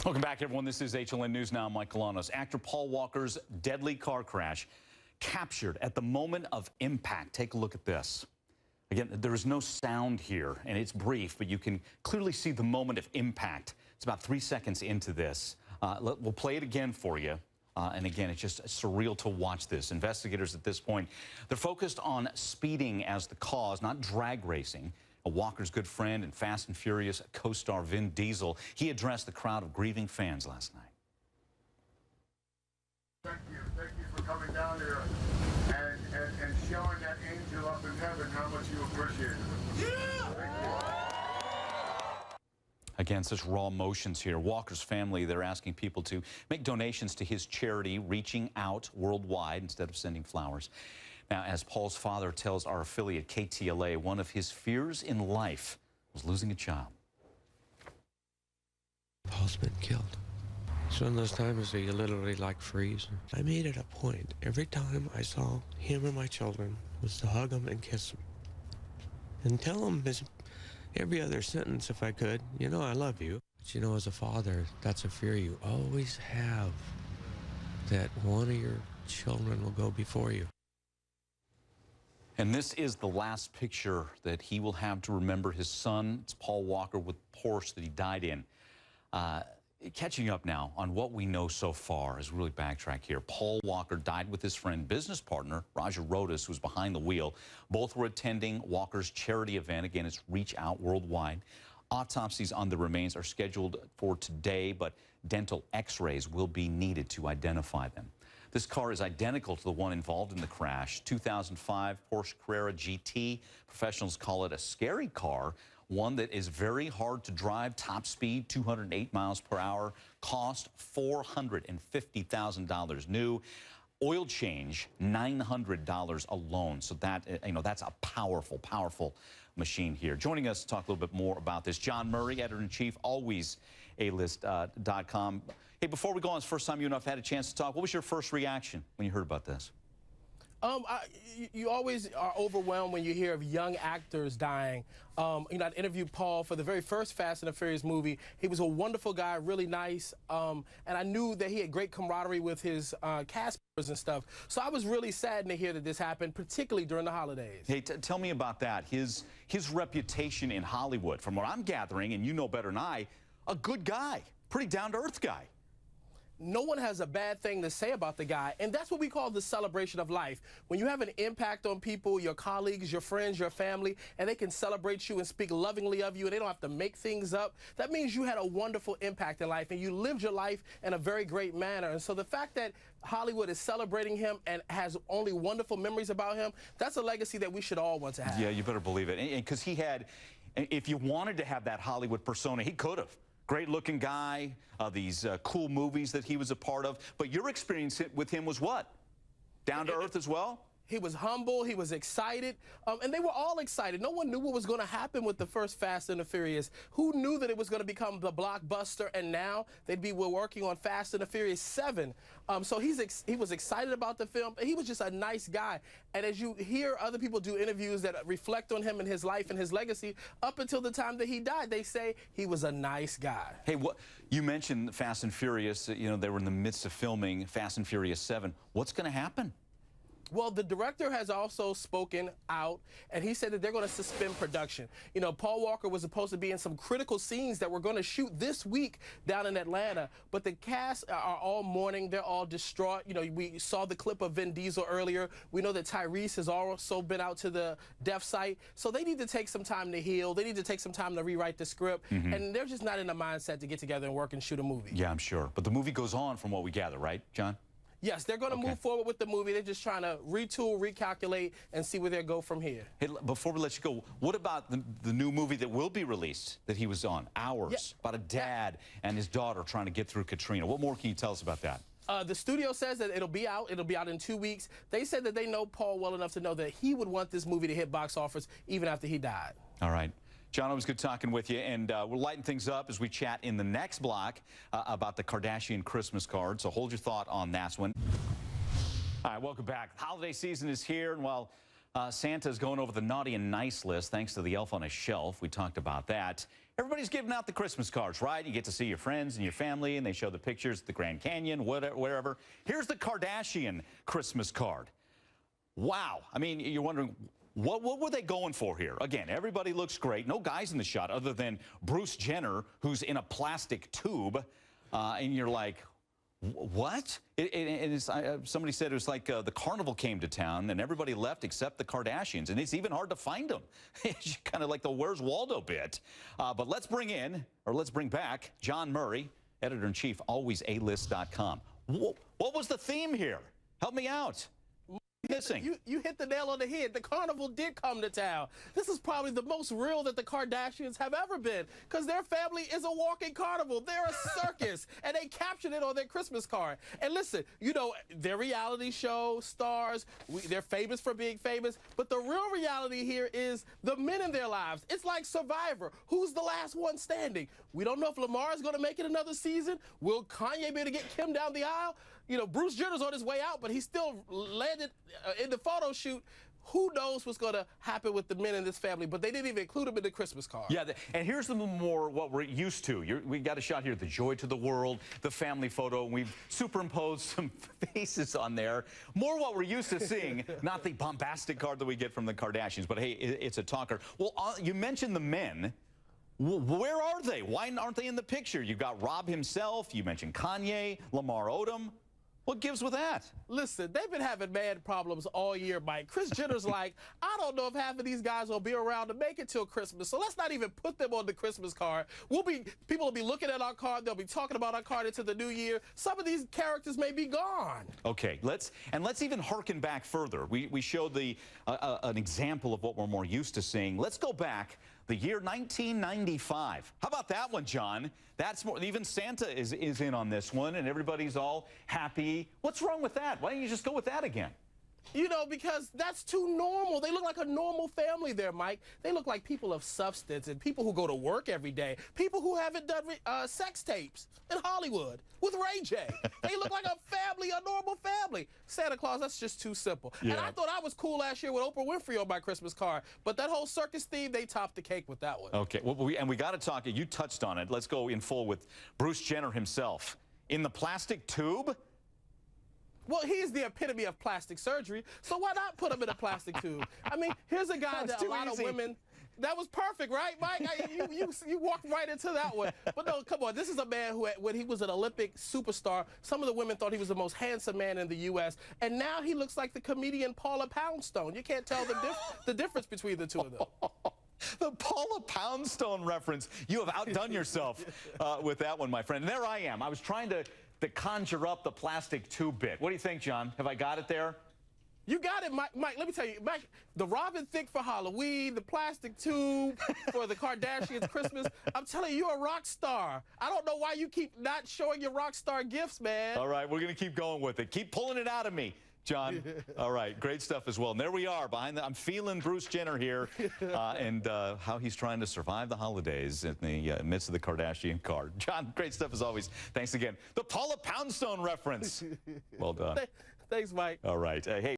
Welcome back, everyone. This is HLN News Now. I'm Mike Colanos. Actor Paul Walker's deadly car crash captured at the moment of impact. Take a look at this. Again, there is no sound here, and it's brief, but you can clearly see the moment of impact. It's about 3 seconds into this. We'll play it again for you. And again, it's just surreal to watch this. Investigators at this point, they're focused on speeding as the cause, not drag racing. Walker's good friend and Fast and Furious co-star Vin Diesel, he addressed the crowd of grieving fans last night. Thank you for coming down here and showing that angel up in heaven how much you appreciate it. Yeah! Again, such raw emotions here. Walker's family, they're asking people to make donations to his charity, Reaching Out worldwide, instead of sending flowers. Now, as Paul's father tells our affiliate KTLA, one of his fears in life was losing a child. Paul's been killed. It's one of those times where you literally like freeze. I made it a point every time I saw him or my children was to hug them and kiss them. And tell them every other sentence if I could, you know I love you. But you know, as a father, that's a fear you always have, that one of your children will go before you. And this is the last picture that he will have to remember his son. It's Paul Walker with Porsche that he died in. Catching up now on what we know so far as we really backtrack here. Paul Walker died with his friend, business partner, Roger Rodas, who was behind the wheel. Both were attending Walker's charity event. Again, it's Reach Out worldwide. Autopsies on the remains are scheduled for today, but dental x-rays will be needed to identify them. This car is identical to the one involved in the crash. 2005 Porsche Carrera GT. Professionals call it a scary car, one that is very hard to drive, top speed, 208 miles per hour, cost $450,000 new. Oil change, $900 alone. So that, that's a powerful, powerful machine here. Joining us to talk a little bit more about this, John Murray, editor-in-chief, alwaysalist.com. Hey, before we go on, it's the first time you and I've had a chance to talk. What was your first reaction when you heard about this? You always are overwhelmed when you hear of young actors dying. I interviewed Paul for the very first Fast and the Furious movie. He was a wonderful guy, really nice, and I knew that he had great camaraderie with his cast members and stuff. So I was really saddened to hear that this happened, particularly during the holidays. Hey, tell me about that. His reputation in Hollywood, from what I'm gathering, and you know better than I, a good guy, pretty down-to-earth guy. No one has a bad thing to say about the guy, and that's what we call the celebration of life. When you have an impact on people, your colleagues, your friends, your family, and they can celebrate you and speak lovingly of you, and they don't have to make things up, that means you had a wonderful impact in life, and you lived your life in a very great manner. And so the fact that Hollywood is celebrating him and has only wonderful memories about him, that's a legacy that we should all want to have. Yeah, you better believe it. Because he had, if you wanted to have that Hollywood persona, he could have. Great-looking guy, these cool movies that he was a part of. But your experience with him was what? Down to earth as well? He was humble, he was excited, and they were all excited. No one knew what was going to happen with the first Fast and the Furious. Who knew that it was going to become the blockbuster, and now we're working on Fast and the Furious 7. So he was excited about the film. He was just a nice guy. And as you hear other people do interviews that reflect on him and his life and his legacy, up until the time that he died, they say he was a nice guy. Hey, you mentioned Fast and Furious. They were in the midst of filming Fast and Furious 7. What's going to happen? Well, the director has also spoken out, and he said that they're going to suspend production. Paul Walker was supposed to be in some critical scenes that we're going to shoot this week down in Atlanta, but the cast are all mourning. They're all distraught. We saw the clip of Vin Diesel earlier. We know that Tyrese has also been out to the death site, so they need to take some time to heal. They need to take some time to rewrite the script, and they're just not in the mindset to get together and work and shoot a movie. Yeah, I'm sure. But the movie goes on from what we gather, right, John? Yes, they're going to move forward with the movie. They're just trying to retool, recalculate, and see where they'll go from here. Hey, before we let you go, what about the new movie that will be released that he was on, Ours, about a dad and his daughter trying to get through Katrina? What more can you tell us about that? The studio says that it'll be out. It'll be out in 2 weeks. They said that they know Paul well enough to know that he would want this movie to hit box office even after he died. All right. John, it was good talking with you, and we'll lighten things up as we chat in the next block about the Kardashian Christmas card, so hold your thought on that one. All right, welcome back. Holiday season is here, and while Santa's going over the naughty and nice list, thanks to the elf on a shelf, we talked about that, Everybody's giving out the Christmas cards, right? You get to see your friends and your family, and they show the pictures at the Grand Canyon, wherever. Here's the Kardashian Christmas card. Wow. I mean, you're wondering, what were they going for here? Again, everybody looks great. No guys in the shot other than Bruce Jenner, who's in a plastic tube. And you're like, what? Somebody said it was like the carnival came to town and everybody left except the Kardashians. And it's even hard to find them. It's kind of like the Where's Waldo bit. But let's bring back John Murray, editor-in-chief, alwaysalist.com. What was the theme here? Help me out. Missing. You hit the nail on the head. The carnival did come to town. This is probably the most real that the Kardashians have ever been, because their family is a walking carnival. They're a circus, and they captured it on their Christmas card. And listen, you know, their reality show stars, they're famous for being famous, but the real reality here is the men in their lives. It's like Survivor. Who's the last one standing? We don't know if Lamar is going to make it another season. Will Kanye be able to get Kim down the aisle? You know, Bruce Jenner's on his way out, but he still landed in the photo shoot. Who knows what's going to happen with the men in this family, but they didn't even include him in the Christmas card. Yeah, and here's the more what we're used to. We got a shot here, the joy to the world, the family photo. We've superimposed some faces on there. More what we're used to seeing, not the bombastic card that we get from the Kardashians, but hey, it's a talker. Well, you mentioned the men. Where are they? Why aren't they in the picture? You've got Rob himself. You mentioned Kanye, Lamar Odom. What gives with that? Listen, they've been having mad problems all year, Mike. Kris Jenner's like, I don't know if half of these guys will be around to make it till Christmas, so let's not even put them on the Christmas card. People will be looking at our card. They'll be talking about our card into the new year. Some of these characters may be gone. Okay, let's even harken back further. We showed an example of what we're more used to seeing. Let's go back. The year 1995. How about that one, John? That's more, even Santa is in on this one, and everybody's all happy. What's wrong with that? Why don't you just go with that again? You know, because that's too normal. They look like a normal family there, Mike. They look like people of substance and people who go to work every day. People who haven't done sex tapes in Hollywood with Ray J. They look like a family, a normal family. Santa Claus, that's just too simple. Yeah. And I thought I was cool last year with Oprah Winfrey on my Christmas card, but that whole circus theme, they topped the cake with that one. Okay, well, we got to talk. You touched on it. Let's go in full with Bruce Jenner himself. In the plastic tube? Well, he's the epitome of plastic surgery, so why not put him in a plastic tube? I mean, here's a guy that a lot of women... That was perfect, right, Mike? You walked right into that one. But no, come on. This is a man who, when he was an Olympic superstar, some of the women thought he was the most handsome man in the U.S., and now he looks like the comedian Paula Poundstone. You can't tell the difference between the two of them. The Paula Poundstone reference. You have outdone yourself with that one, my friend. And there I am. I was trying to conjure up the plastic tube bit. What do you think, John? Have I got it there? You got it, Mike. Mike, let me tell you, Mike, the Robin Thicke for Halloween, the plastic tube for the Kardashians' Christmas. I'm telling you, you're a rock star. I don't know why you keep not showing your rock star gifts, man. All right, we're going to keep going with it. Keep pulling it out of me, John. All right, great stuff as well. And there we are behind I'm feeling Bruce Jenner here and how he's trying to survive the holidays in the midst of the Kardashian card. John, great stuff as always. Thanks again. The Paula Poundstone reference. Well done. Thanks, Mike. All right. Hey.